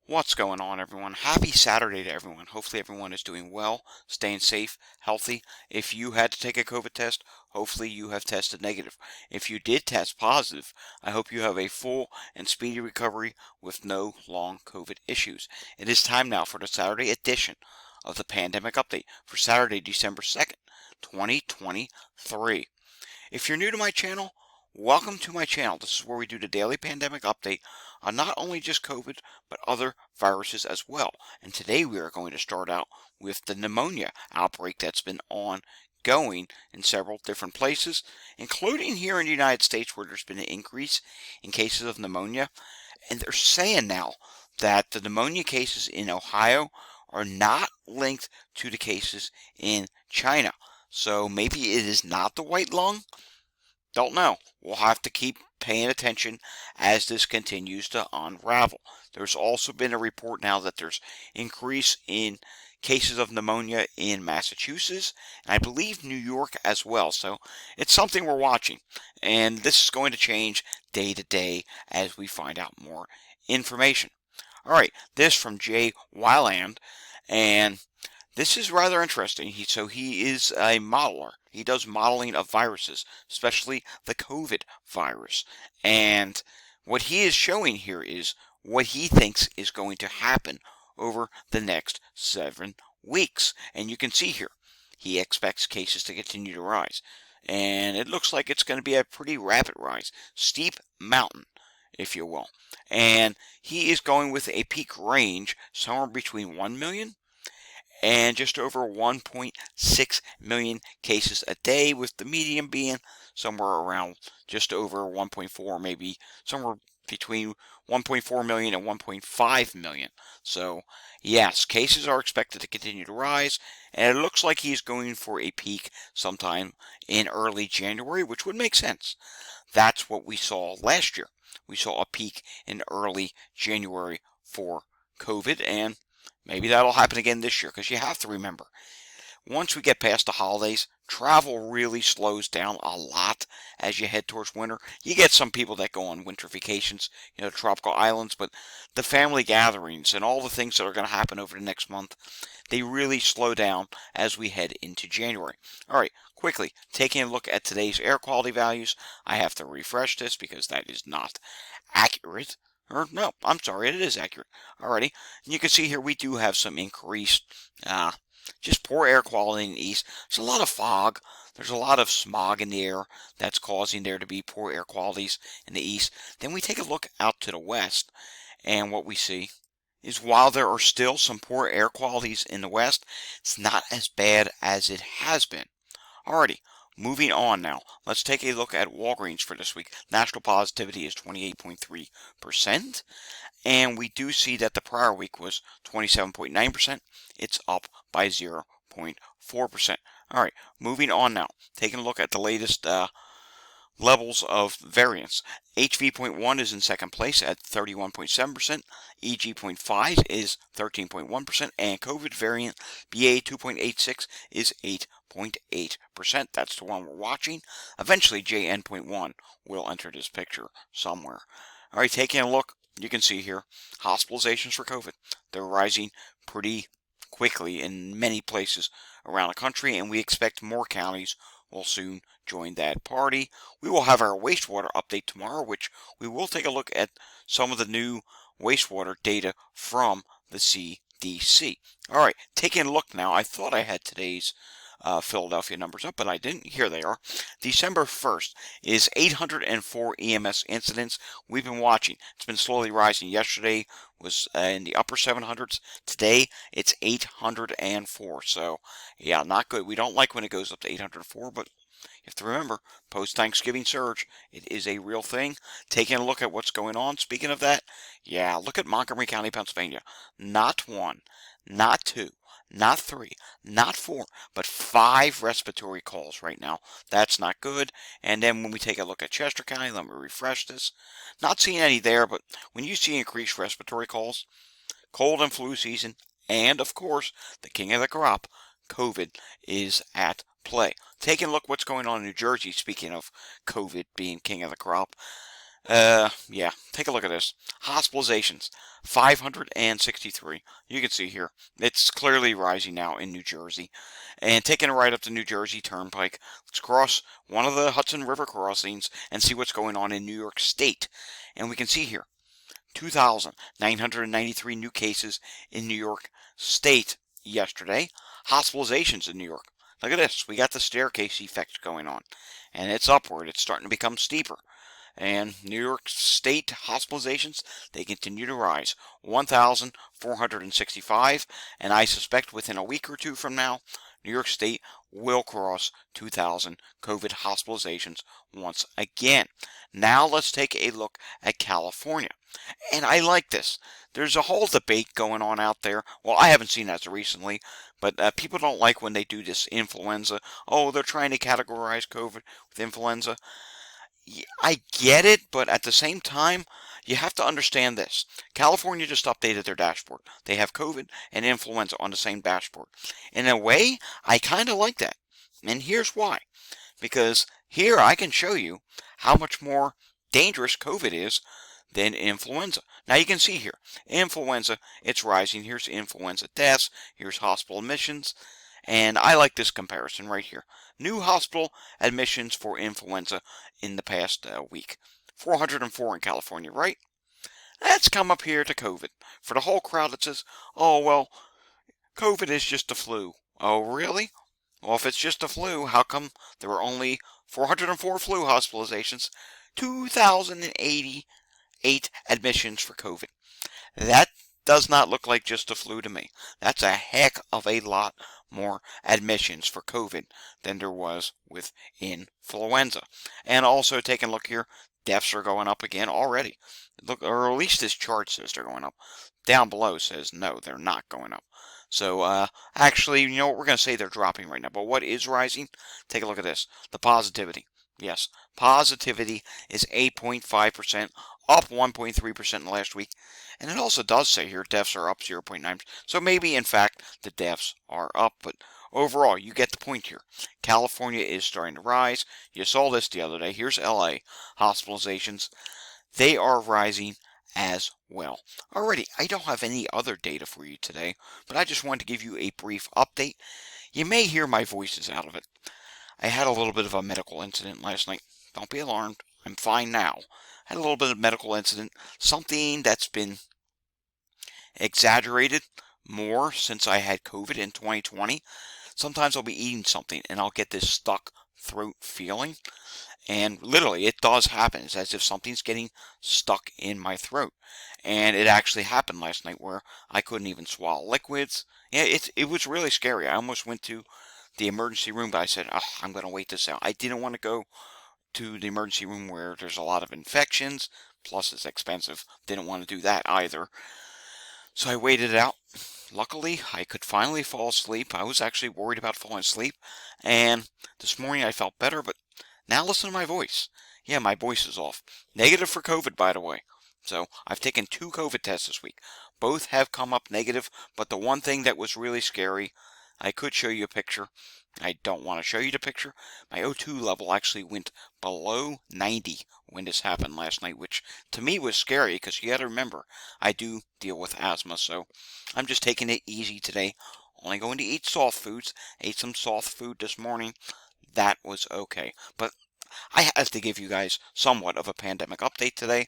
What's going on, everyone? Happy Saturday to everyone. Hopefully, everyone is doing well, staying safe, healthy. If you had to take a COVID test, hopefully you have tested negative. If you did test positive, I hope you have a full and speedy recovery with no long COVID issues. It is time now for the Saturday edition of the Pandemic Update for Saturday, December 2nd, 2023. If you're new to my channel, welcome to my channel. This is where we do the daily pandemic update on not only just COVID, but other viruses as well. And today we are going to start out with the pneumonia outbreak that's been ongoing in several different places, including here in the United States where there's been an increase in cases of pneumonia. And they're saying now that the pneumonia cases in Ohio are not linked to the cases in China. So maybe it is not the white lung. Don't know. We'll have to keep paying attention as this continues to unravel. There's also been a report now that there's increase in cases of pneumonia in Massachusetts, and I believe New York as well. So it's something we're watching, and this is going to change day to day as we find out more information. All right, this from Jay Wyland, and this is rather interesting. He is a modeler. He does modeling of viruses, especially the COVID virus. And what he is showing here is what he thinks is going to happen over the next 7 weeks. And you can see here, he expects cases to continue to rise. And it looks like it's going to be a pretty rapid rise, steep mountain, if you will. And he is going with a peak range somewhere between 1 million and just over 1.6 million cases a day, with the median being somewhere around just over 1.4, maybe somewhere between 1.4 million and 1.5 million. So, yes, cases are expected to continue to rise, and it looks like he's going for a peak sometime in early January, which would make sense. That's what we saw last year. We saw a peak in early January for COVID, and maybe that'll happen again this year, because you have to remember, once we get past the holidays, travel really slows down a lot as you head towards winter. You get some people that go on winter vacations, tropical islands, but the family gatherings and all the things that are going to happen over the next month, they really slow down as we head into January. All right, quickly, taking a look at today's air quality values. I have to refresh this because that is not accurate. Or, no, I'm sorry, it is accurate. Alrighty, and you can see here we do have some increased, just poor air quality in the east. There's a lot of fog. There's a lot of smog in the air that's causing there to be poor air qualities in the east. Then we take a look out to the west, and what we see is while there are still some poor air qualities in the west, it's not as bad as it has been. Alrighty, moving on now. Let's take a look at Walgreens for this week. National positivity is 28.3%, and we do see that the prior week was 27.9%. It's up by 0.4%. Alright, moving on now. Taking a look at the latest levels of variance. HV.1 is in second place at 31.7%, EG.5 is 13.1%, and COVID variant BA2.86 is 8.8%. That's the one we're watching. Eventually, JN.1 will enter this picture somewhere. All right, taking a look, you can see here, hospitalizations for COVID. They're rising pretty quickly in many places around the country, and we expect more counties will soon join that party. We will have our wastewater update tomorrow, which we will take a look at some of the new wastewater data from the CDC. All right, taking a look now. I thought I had today's Philadelphia numbers up, but I didn't. Here they are. December 1st is 804 EMS incidents. We've been watching. It's been slowly rising. Yesterday was in the upper 700s. Today, it's 804. So, yeah, not good. We don't like when it goes up to 804, but you have to remember, post-Thanksgiving surge, it is a real thing. Taking a look at what's going on, speaking of that, yeah, look at Montgomery County, Pennsylvania. Not one, not two, not three, not four, but 5 respiratory calls right now. That's not good. And then when we take a look at Chester County, let me refresh this. Not seeing any there, but when you see increased respiratory calls, cold and flu season, and of course, the king of the crop, COVID, is at play. Taking a look what's going on in New Jersey, speaking of COVID being king of the crop. Yeah, take a look at this. Hospitalizations, 563. You can see here, it's clearly rising now in New Jersey. And taking a ride up the New Jersey Turnpike, let's cross one of the Hudson River crossings and see what's going on in New York State. And we can see here, 2,993 new cases in New York State yesterday. Hospitalizations in New York. Look at this. We got the staircase effect going on. And it's upward. It's starting to become steeper. And New York State hospitalizations, they continue to rise. 1,465. And I suspect within a week or two from now, New York State will cross 2,000 COVID hospitalizations once again. Now let's take a look at California. And I like this. There's a whole debate going on out there. Well, I haven't seen that recently, but people don't like when they do this influenza. Oh, they're trying to categorize COVID with influenza. I get it, but at the same time, you have to understand this. California just updated their dashboard. They have COVID and influenza on the same dashboard. In a way, I kind of like that. And here's why. Because here I can show you how much more dangerous COVID is than influenza. Now you can see here, influenza, it's rising. Here's influenza deaths. Here's hospital admissions. And I like this comparison right here. New hospital admissions for influenza in the past week. 404 in California, right? Let's come up here to COVID. For the whole crowd that says, oh, well, COVID is just a flu. Oh, really? Well, if it's just a flu, how come there were only 404 flu hospitalizations, 2,088 admissions for COVID? That does not look like just a flu to me. That's a heck of a lot more admissions for COVID than there was with influenza. And also taking a look here, deaths are going up again already. Look, or at least this chart says they're going up. Down below says no, they're not going up. So actually, you know what, we're going to say they're dropping right now. But what is rising? Take a look at this. The positivity. Yes, positivity is 8.5%, up 1.3% in the last week. And it also does say here deaths are up 0.9%. So maybe, in fact, the deaths are up. But overall, you get the point here. California is starting to rise. You saw this the other day. Here's LA hospitalizations. They are rising as well. Alrighty, I don't have any other data for you today, but I just wanted to give you a brief update. You may hear my voices out of it. I had a little bit of a medical incident last night. Don't be alarmed. I'm fine now. I had a little bit of medical incident. Something that's been exaggerated more since I had COVID in 2020. Sometimes I'll be eating something and I'll get this stuck throat feeling. And literally, it does happen. It's as if something's getting stuck in my throat. And it actually happened last night where I couldn't even swallow liquids. Yeah, it was really scary. I almost went to the emergency room, but I said, oh, I'm going to wait this out. I didn't want to go to the emergency room where there's a lot of infections. Plus, it's expensive. Didn't want to do that either. So I waited it out. Luckily, I could finally fall asleep. I was actually worried about falling asleep. And this morning I felt better, but now listen to my voice. Yeah, my voice is off. Negative for COVID, by the way. So I've taken 2 COVID tests this week. Both have come up negative, but the one thing that was really scary, I could show you a picture. I don't want to show you the picture. My O2 level actually went below 90 when this happened last night, which to me was scary because you got to remember, I do deal with asthma, so I'm just taking it easy today. Only going to eat soft foods. Ate some soft food this morning. That was okay. But I have to give you guys somewhat of a pandemic update today.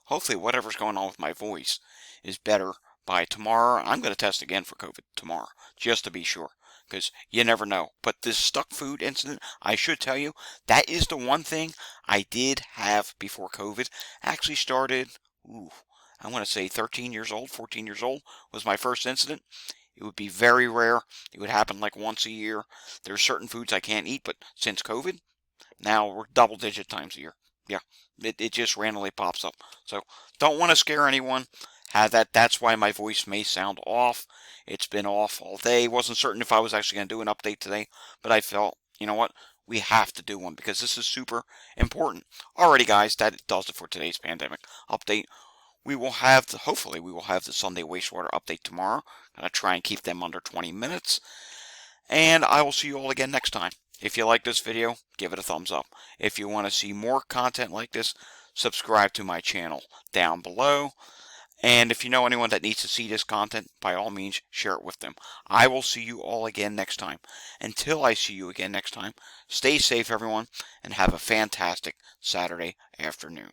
Hopefully whatever's going on with my voice is better by tomorrow. I'm going to test again for COVID tomorrow, just to be sure, because you never know. But this stuck food incident, I should tell you, that is the one thing I did have before COVID. Actually started, I want to say 13 years old, 14 years old was my first incident. It would be very rare. It would happen like once a year. There are certain foods I can't eat, but since COVID, now we're double-digit times a year. Yeah, it just randomly pops up. So don't want to scare anyone. That's why my voice may sound off. It's been off all day. Wasn't certain if I was actually going to do an update today, but I felt, you know what, we have to do one because this is super important. Alrighty, guys, that does it for today's pandemic update. Hopefully we will have the Sunday wastewater update tomorrow. I'm going to try and keep them under 20 minutes. And I will see you all again next time. If you like this video, give it a thumbs up. If you want to see more content like this, subscribe to my channel down below. And if you know anyone that needs to see this content, by all means, share it with them. I will see you all again next time. Until I see you again next time, stay safe, everyone, and have a fantastic Saturday afternoon.